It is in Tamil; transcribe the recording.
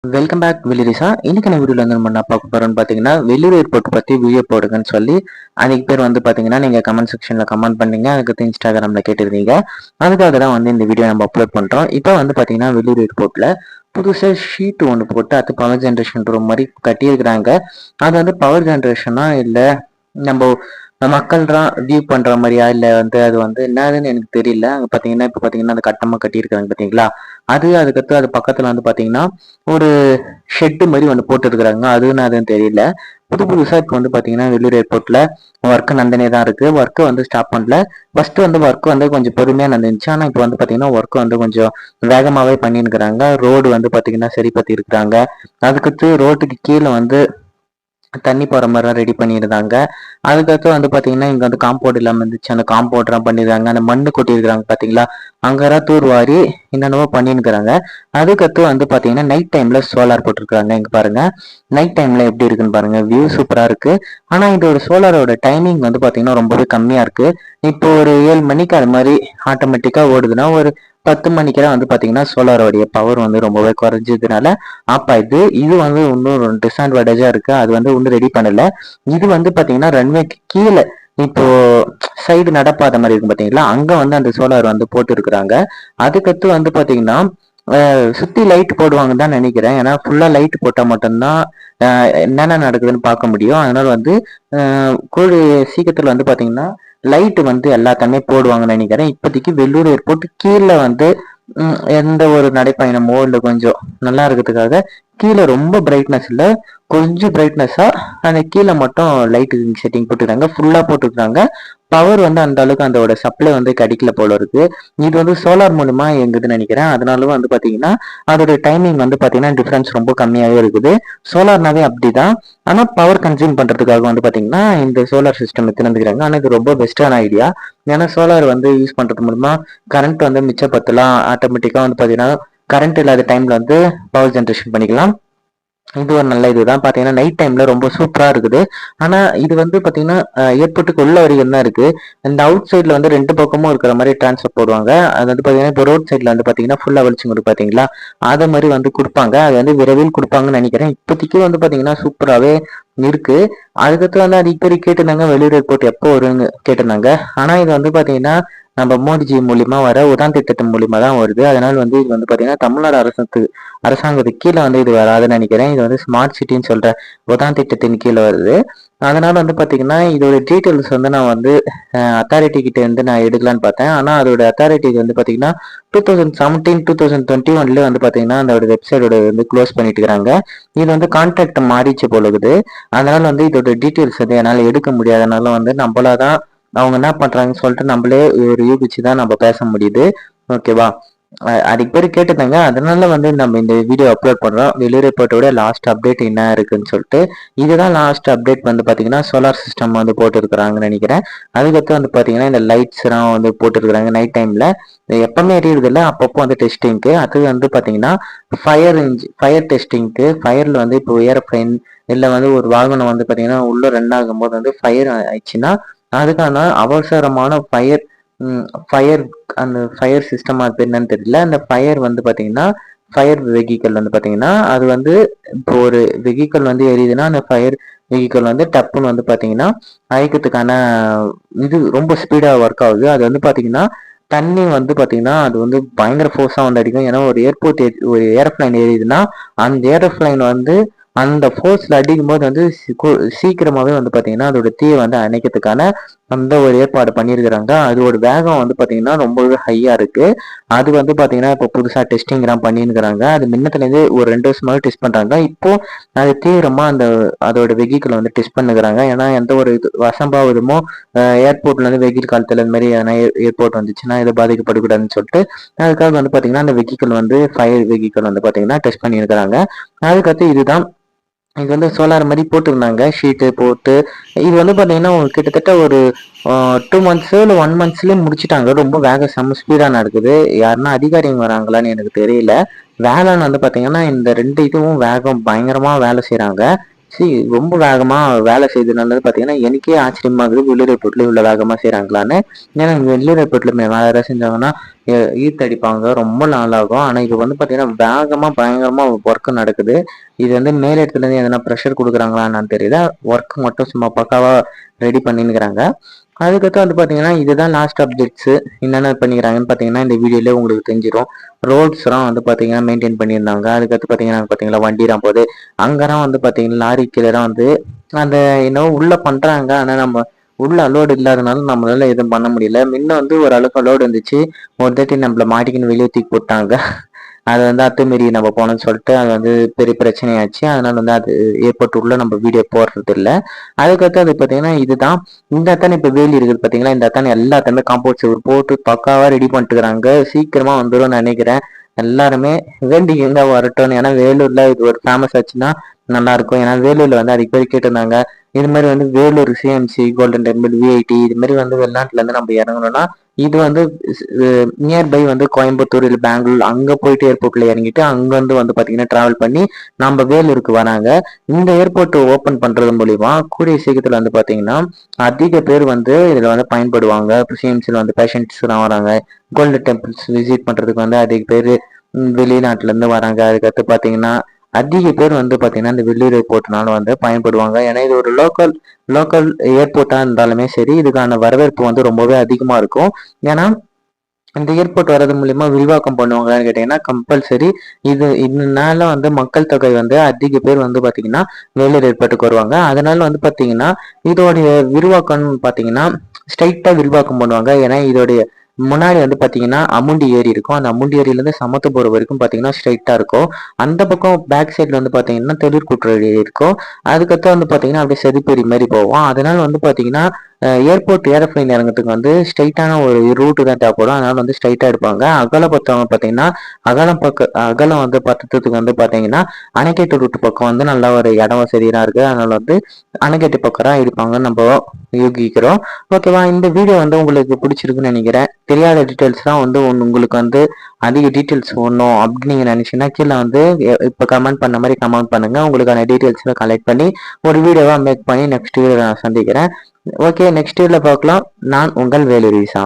Welcome back வில்லிரிசா. இன்னைக்கான வீடியோல வந்து நம்ம என்ன பார்க்க போறோம்னு பார்த்தீங்கன்னா, வெள்ளூர் ஏர்போர்ட் பத்தி வீடியோ போடுங்கன்னு சொல்லி அன்னைக்கு பேர் வந்து பார்த்தீங்கன்னா, நீங்க கமெண்ட் செக்ஷன்ல கமெண்ட் பண்ணீங்க. அதுக்கு இன்ஸ்டாகிராம்ல கேட்டிருந்தீங்க. அதுக்காக தான் வந்து இந்த வீடியோ நம்ம அப்லோட் பண்றோம். இப்போ வந்து பார்த்தீங்கன்னா, வெள்ளூர் ஏர்போர்ட்ல புதுசா ஷீட் ஒன்று போட்டு அது பவர் ஜென்ரேஷன் ரூம் மாதிரி கட்டியிருக்கிறாங்க. அது வந்து பவர் ஜென்ரேஷனா இல்லை நம்ம மக்கள்லாம் வியூ பண்ற மாதிரியா இல்லை வந்து அது வந்து என்னதுன்னு எனக்கு தெரியல. அங்க பார்த்தீங்கன்னா இப்போ பார்த்தீங்கன்னா அந்த கட்டமா கட்டியிருக்காங்க பார்த்தீங்களா? அதுக்கடுத்து அது பக்கத்துல வந்து பார்த்தீங்கன்னா ஒரு ஷெட்டு மாதிரி ஒன்று போட்டுருக்குறாங்க. அதுன்னு தெரியல. புதுசா இப்போ வந்து பார்த்தீங்கன்னா வெள்ளூர் ஏர்போர்ட்ல ஒர்க் நடந்துனே தான் இருக்கு. ஒர்க்கை வந்து ஸ்டாப் பண்ணல. ஃபர்ஸ்ட் வந்து ஒர்க் வந்து கொஞ்சம் பொறுமையா நடந்துச்சு. ஆனால் இப்போ வந்து பார்த்தீங்கன்னா ஒர்க் வந்து கொஞ்சம் வேகமாவே பண்ணிருக்கிறாங்க. ரோடு வந்து பார்த்தீங்கன்னா சரி பத்தி இருக்கிறாங்க. அதுக்கடுத்து ரோட்டுக்கு கீழே வந்து தண்ணி போற மாதிரிலாம் ரெடி பண்ணியிருந்தாங்க. அதுக்கடுத்து வந்து பாத்தீங்கன்னா இங்க வந்து காம்பவுண்ட் இல்லாம இருந்துச்சு. அந்த காம்பவுண்ட்லாம் பண்ணிருக்காங்க. அந்த மண்ணு கொட்டியிருக்கிறாங்க பாத்தீங்களா? அங்கெல்லாம் தூர்வாரி என்னென்னவோ பண்ணிருக்கிறாங்க. அதுக்கடுத்து வந்து பாத்தீங்கன்னா நைட் டைம்ல சோலார் போட்டிருக்காங்க. இங்க பாருங்க, நைட் டைம்ல எப்படி இருக்குன்னு பாருங்க. வியூ சூப்பரா இருக்கு. ஆனா இதோட சோலாரோட டைமிங் வந்து பாத்தீங்கன்னா ரொம்பவே கம்மியா இருக்கு. இப்போ ஒரு 7 மணிக்கு அது மாதிரி ஆட்டோமேட்டிக்கா ஓடுதுன்னா ஒரு 10 மணிக்கெல்லாம் வந்து பாத்தீங்கன்னா சோலாரோடைய பவர் வந்து ரொம்பவே குறைஞ்சதுனால ஆப் ஆயிடுது. இது வந்து இன்னும் டிஸ்அட்வான்டேஜா இருக்கு. அது வந்து இன்னும் ரெடி பண்ணல. இது வந்து பாத்தீங்கன்னா ரன்வேக்கு கீழே இப்போ சைடு நடப்பாத மாதிரி இருக்கும் பாத்தீங்களா? அங்க வந்து அந்த சோலார் வந்து போட்டு இருக்கிறாங்க. அதுக்கடுத்து வந்து பாத்தீங்கன்னா சுத்தி லைட் போடுவாங்கன்னு தான் நினைக்கிறேன். ஏன்னா ஃபுல்லா லைட் போட்டா மட்டும்தான் என்னென்ன நடக்குதுன்னு பார்க்க முடியும். அதனால வந்து கூடிய சீக்கிரத்துல வந்து பாத்தீங்கன்னா லைட் வந்து எல்லாத்தையுமே போடுவாங்கன்னு நினைக்கிறேன். இப்போதைக்கு வெள்ளூர் ஏர்போர்ட் கீழே வந்து எந்த ஒரு நடைப்பயணமோ இல்லை கொஞ்சம் நல்லா இருக்கிறதுக்காக கீழே ரொம்ப பிரைட்னஸ் இல்லை, கொஞ்சம் பிரைட்னஸா அந்த கீழே மட்டும் லைட் செட்டிங் போட்டுருக்காங்க. ஃபுல்லா போட்டுருக்காங்க. பவர் வந்து அந்த அளவுக்கு அதோட சப்ளை வந்து கிடைக்கல போல இருக்கு. இது வந்து சோலார் மூலமா இயங்குதுன்னு நினைக்கிறேன். அதனால வந்து பாத்தீங்கன்னா அதோட டைமிங் வந்து பாத்தீங்கன்னா டிஃபரன்ஸ் ரொம்ப கம்மியாவே இருக்குது. சோலார்னாவே அப்படிதான். ஆனா பவர் கன்சியூம் பண்றதுக்காக வந்து பாத்தீங்கன்னா இந்த சோலார் சிஸ்டம் திறந்துக்கிறாங்க. ஆனா இது ரொம்ப பெஸ்டான ஐடியா. ஏன்னா சோலார் வந்து யூஸ் பண்றது மூலமா கரண்ட் வந்து மிச்சப்படுத்தலாம். ஆட்டோமேட்டிக்கா வந்து பாத்தீங்கன்னா கரண்ட் இல்லாத டைம்ல வந்து பவர் ஜென்ரேஷன் பண்ணிக்கலாம். இது ஒரு நல்ல இதுதான். பாத்தீங்கன்னா நைட் டைம்ல ரொம்ப சூப்பரா இருக்குது. ஆனா இது வந்து பாத்தீங்கன்னா ஏர்போர்ட்டுக்கு உள்ள வரைக்கும் தான் இருக்கு. இந்த அவுட் சைட்ல வந்து ரெண்டு பக்கமும் இருக்கிற மாதிரி டிரான்ஸ்ஃபர் போடுவாங்க. அது வந்து பாத்தீங்கன்னா இப்போ ரோட் சைட்ல வந்து பாத்தீங்கன்னா ஃபுல்லா வெளிச்சம் கொடுக்கும் பாத்தீங்களா? அதை மாதிரி வந்து கொடுப்பாங்க. அது வந்து விரைவில் கொடுப்பாங்கன்னு நினைக்கிறேன். இப்போதைக்கு வந்து பாத்தீங்கன்னா சூப்பராகவே இருக்கு. அதுக்கடுத்து வந்து அது இப்போ கேட்டிருந்தாங்க வெளியூர் ஏர்போர்ட் எப்போ வரும்னு கேட்டிருந்தாங்க. ஆனா இது வந்து பாத்தீங்கன்னா நம்ம மோடிஜி மூலியமா வர உதான் திட்டத்தின் மூலியமா தான் வருது. அதனால வந்து இது வந்து பாத்தீங்கன்னா தமிழ்நாடு அரசாங்கத்துக்கு கீழே வந்து இது வராதுன்னு நினைக்கிறேன். இது வந்து ஸ்மார்ட் சிட்டின்னு சொல்ற உதான் திட்டத்தின் கீழே வருது. அதனால வந்து பாத்தீங்கன்னா இதோட டீட்டெயில்ஸ் வந்து நான் வந்து அத்தாரிட்டி கிட்ட இருந்து நான் எடுக்கலான்னு பார்த்தேன். ஆனா அதோட அத்தாரிட்டி வந்து பாத்தீங்கன்னா 2017 2021 வந்து பாத்தீங்கன்னா அதோட வெப்சைட்டோட வந்து க்ளோஸ் பண்ணிட்டு இருக்காங்க. இது வந்து கான்ட்ராக்ட் மாறிச்சு போல இருக்குது. அதனால வந்து இதோட டீட்டெயில்ஸ் வந்து என்னால் எடுக்க முடியாதனால வந்து நம்மளாதான் அவங்க என்ன பண்றாங்கன்னு சொல்லிட்டு நம்மளே ஒரு யூகிச்சு தான் நம்ம பேச முடியுது. ஓகேவா? அதுக்கு பேர் கேட்டுதாங்க. அதனால வந்து நம்ம இந்த வீடியோ அப்லோட் பண்றோம். வெளியூர் ரிப்போர்ட்டோட லாஸ்ட் அப்டேட் என்ன இருக்குன்னு சொல்லிட்டு இதுதான் லாஸ்ட் அப்டேட் வந்து பாத்தீங்கன்னா சோலார் சிஸ்டம் வந்து போட்டு இருக்கிறாங்கன்னு நினைக்கிறேன். அதுக்கடுத்து வந்து பாத்தீங்கன்னா இந்த லைட்ஸ் எல்லாம் வந்து போட்டு இருக்கிறாங்க நைட் டைம்ல. எப்பவுமே எரியுறது இல்லை, அப்பப்போ வந்து டெஸ்டிங்க்கு. அது வந்து பாத்தீங்கன்னா ஃபயர் டெஸ்டிங்க்கு. ஃபயர்ல வந்து இப்போ ஏரோப்ளைன் இல்லை வந்து ஒரு வாகனம் வந்து பாத்தீங்கன்னா உள்ள ரன் ஆகும்போது வந்து ஃபயர் ஆயிடுச்சுன்னா அதுக்கான அவசரமான ஃபயர் அந்த ஃபயர் சிஸ்டம் அது என்னன்னு தெரியல. அந்த ஃபயர் வந்து பாத்தீங்கன்னா ஃபயர் வெஹிக்கல் வந்து பாத்தீங்கன்னா அது வந்து இப்போ ஒரு வெஹிக்கல் வந்து எரியுதுன்னா அந்த ஃபயர் வெஹிக்கல் வந்து டப்புன்னு வந்து பாத்தீங்கன்னா அழைக்கிறதுக்கான இது ரொம்ப ஸ்பீடா ஒர்க் ஆகுது. அது வந்து பாத்தீங்கன்னா தண்ணி வந்து பாத்தீங்கன்னா அது வந்து பயங்கர ஃபோர்ஸா வந்து அடிக்கும். ஏன்னா ஒரு ஏரோப்ளைன் எரியுதுன்னா அந்த ஏரோப்ளைன் வந்து அந்த ஃபோர்ஸ்ல அடிக்கும் போது வந்து சீக்கிரமாவே வந்து பாத்தீங்கன்னா அதோட தீயை வந்து அணைக்கிறதுக்கான அந்த ஒரு ஏற்பாடு பண்ணியிருக்கிறாங்க. அதோட வேகம் வந்து பாத்தீங்கன்னா ரொம்பவே ஹையா இருக்கு. அது வந்து பாத்தீங்கன்னா இப்போ புதுசா டெஸ்டிங் எல்லாம் பண்ணிருக்கிறாங்க. அது முன்னத்துல இருந்து ஒரு 2 வருஷமாவே டெஸ்ட் பண்றாங்க. இப்போ அது தீவிரமா அதோட வெஹிக்கிள் வந்து டெஸ்ட் பண்ணுகிறாங்க. ஏன்னா எந்த ஒரு அசம்பாவிதமோ ஏர்போர்ட்ல இருந்து வெஹிக்கிள் காலத்துல இந்த மாதிரி ஏர்போர்ட் வந்துச்சுன்னா இது பாதிக்கப்படக்கூடாதுன்னு சொல்லிட்டு அதுக்காக வந்து பாத்தீங்கன்னா அந்த வெஹிக்கிள் வந்து ஃபயர் வெஹிக்கிள் வந்து பாத்தீங்கன்னா டெஸ்ட் பண்ணியிருக்கிறாங்க. அதுக்கடுத்து இதுதான் இது வந்து சோலார் மாதிரி போட்டுருந்தாங்க ஷீட்டு போட்டு. இது வந்து பாத்தீங்கன்னா கிட்டத்தட்ட ஒரு 2 மந்த்ஸ் இல்லை 1 மந்த்ஸ்லயே முடிச்சுட்டாங்க. ரொம்ப செம்ம ஸ்பீடா நடக்குது. யாருன்னா அதிகாரிங்க வராங்களான்னு எனக்கு தெரியல. வேலைன்னு வந்து பாத்தீங்கன்னா இந்த ரெண்டு இதுவும் வேகம் பயங்கரமா வேலை செய்யறாங்க. ரொம்ப வேகமா வேலை செய்ததுனால பாத்தீங்கன்னா எனக்கே ஆச்சரியமா இருக்குது வெள்ளூர் ஏர்போர்ட்ல இவ்வளவு வேகமா செய்யறாங்களான்னு. ஏன்னா வெள்ளூர் ஏர்போர்ட்ல வேலை செஞ்சவங்கன்னா ஈர்த்து அடிப்பாங்க, ரொம்ப நாளாகும். ஆனா இது வந்து பாத்தீங்கன்னா வேகமா பயங்கரமா ஒர்க் நடக்குது. இது வந்து மேல் இடத்துல இருந்து எதனா ப்ரெஷர் கொடுக்குறாங்களான்னு தெரியல, ஒர்க் மட்டும் சும்மா பக்காவா ரெடி பண்ணிருக்கிறாங்க. அதுக்கடுத்து வந்து பாத்தீங்கன்னா இதுதான் லாஸ்ட் அப்டேட்ஸ். என்னென்ன பண்ணிக்கிறாங்கன்னு பாத்தீங்கன்னா இந்த வீடியோல உங்களுக்கு தெரிஞ்சிடும். ரோட்ஸ்லாம் வந்து பாத்தீங்கன்னா மெயின்டைன் பண்ணியிருந்தாங்க. அதுக்கடுத்து பாத்தீங்கன்னா வண்டிலாம் போகுது. அங்கெல்லாம் வந்து பாத்தீங்கன்னா லாரி கீழே வந்து அந்த என்னவோ உள்ள பண்றாங்க. ஆனா நம்ம உள்ள அலோடு இல்லாதனால நம்மளால எதுவும் பண்ண முடியல. முன்ன வந்து ஒரு அளவுக்கு அலோடு இருந்துச்சு. ஒரு தாட்டி நம்மள மாட்டிக்கின்னு வெளியே தூக்கி போட்டாங்க. அது வந்து அத்துமீறி நம்ம போனோம்னு சொல்லிட்டு அது வந்து பெரிய பிரச்சனையாச்சு. அதனால வந்து அது ஏற்பட்டு உள்ள நம்ம வீடியோ போடுறது இல்லை. அதுக்கடுத்து அது பாத்தீங்கன்னா இதுதான். இந்த அத்தானே இப்ப வேலி இருக்குது பாத்தீங்களா, இந்த அத்தானே எல்லாத்தையுமே காம்பவுண்ட் சுவர் போட்டு பக்காவா ரெடி பண்ணிட்டுக்கிறாங்க. சீக்கிரமா வந்துடும் நினைக்கிறேன். எல்லாருமே வேண்டிக்கிங்க வரட்டும். ஏன்னா வேலூர்ல இது ஒரு ஃபேமஸ் ஆச்சுன்னா நல்லா இருக்கும். ஏன்னா வேலூர்ல வந்து அதுக்கு பேர் கேட்டிருந்தாங்க. இது மாதிரி வந்து Vellore CMC golden temple VIT இது மாதிரி வந்து வெளிநாட்டுல இருந்து நம்ம இறங்கணும்னா இது வந்து நியர்பை வந்து கோயம்புத்தூர் இல்லை பெங்களூர் அங்க போயிட்டு ஏர்போர்ட்ல இறங்கிட்டு அங்க வந்து பாத்தீங்கன்னா டிராவல் பண்ணி நம்ம வேலூருக்கு வராங்க. இந்த ஏர்போர்ட் ஓபன் பண்றது மூலியமா கூடிய சீக்கிரத்துல வந்து பாத்தீங்கன்னா அதிக பேர் வந்து இதுல வந்து பயன்படுவாங்க. சிஎம்சில வந்து பேஷண்ட்ஸ் எல்லாம் வராங்க. கோல்டன் டெம்பிள்ஸ் விசிட் பண்றதுக்கு வந்து அதிக பேர் வெளிநாட்டுல இருந்து வராங்க. அதுக்கடுத்து பாத்தீங்கன்னா அதிக பேர் வந்து பாத்தீங்கன்னா இந்த வெள்ளூர் ஏர்போர்ட்னால வந்து பயன்படுவாங்க. ஏன்னா இது ஒரு லோக்கல் ஏர்போர்ட்டா இருந்தாலுமே சரி இதுக்கான வரவேற்பு வந்து ரொம்பவே அதிகமா இருக்கும். ஏன்னா இந்த ஏர்போர்ட் வர்றது மூலியமா விரிவாக்கம் பண்ணுவாங்கன்னு கேட்டீங்கன்னா கம்பல்சரி. இதனால வந்து மக்கள் தொகை வந்து அதிக பேர் வந்து பாத்தீங்கன்னா வேலூர் ஏர்போர்ட்டுக்கு வருவாங்க. அதனால வந்து பாத்தீங்கன்னா இதோடைய விரிவாக்கம் பாத்தீங்கன்னா ஸ்ட்ரைட்டா விரிவாக்கம் பண்ணுவாங்க. ஏன்னா இதோடைய முன்னாடி வந்து பாத்தீங்கன்னா அமுண்டி ஏரி இருக்கும். அந்த அமுண்டி ஏரியில இருந்து சமத்துபுரம் வரைக்கும் பாத்தீங்கன்னா ஸ்ட்ரைட்டா இருக்கும். அந்த பக்கம் பேக் சைட்ல வந்து பாத்தீங்கன்னா தெளிர்குற்ற ஏரி இருக்கும். அதுக்கப்புறம் வந்து பாத்தீங்கன்னா அப்படியே செதுப்பேரி மாதிரி போவோம். அதனால வந்து பாத்தீங்கன்னா ஏர்போர்ட் ஏரோப்ளைன் இறங்கிறதுக்கு வந்து ஸ்ட்ரைட்டான ஒரு ரூட்டு தான் தேவைப்படும். அதனால வந்து ஸ்ட்ரைட்டா இருப்பாங்க. அகலம் பத்தவங்க பாத்தீங்கன்னா அகலம் வந்து பத்தத்துக்கு வந்து பாத்தீங்கன்னா அணைக்கட்டு ரூட் பக்கம் வந்து நல்ல ஒரு இடம் வசதியா இருக்கு. அதனால வந்து அணைக்கட்டு பக்கம் இருப்பாங்கன்னு நம்ம யூகிக்கிறோம். ஓகேவா, இந்த வீடியோ வந்து உங்களுக்கு பிடிச்சிருக்குன்னு நினைக்கிறேன். தெரியாத டீட்டெயில்ஸ் தான் வந்து உங்களுக்கு வந்து அதிக டீட்டெயில்ஸ் ஒன்றும் அப்படின்னு நீங்க நினைச்சீங்கன்னா கீழே வந்து இப்போ கமெண்ட் பண்ண மாதிரி கமெண்ட் பண்ணுங்க. உங்களுக்கான டீட்டெயில்ஸ்ல கலெக்ட் பண்ணி ஒரு வீடியோவா மேக் பண்ணி நெக்ஸ்ட் வீடியோ நான் சந்திக்கிறேன். ஓகே, நெக்ஸ்ட் வீடியோல பார்க்கலாம். நான் உங்கள் வேலு ரீசா.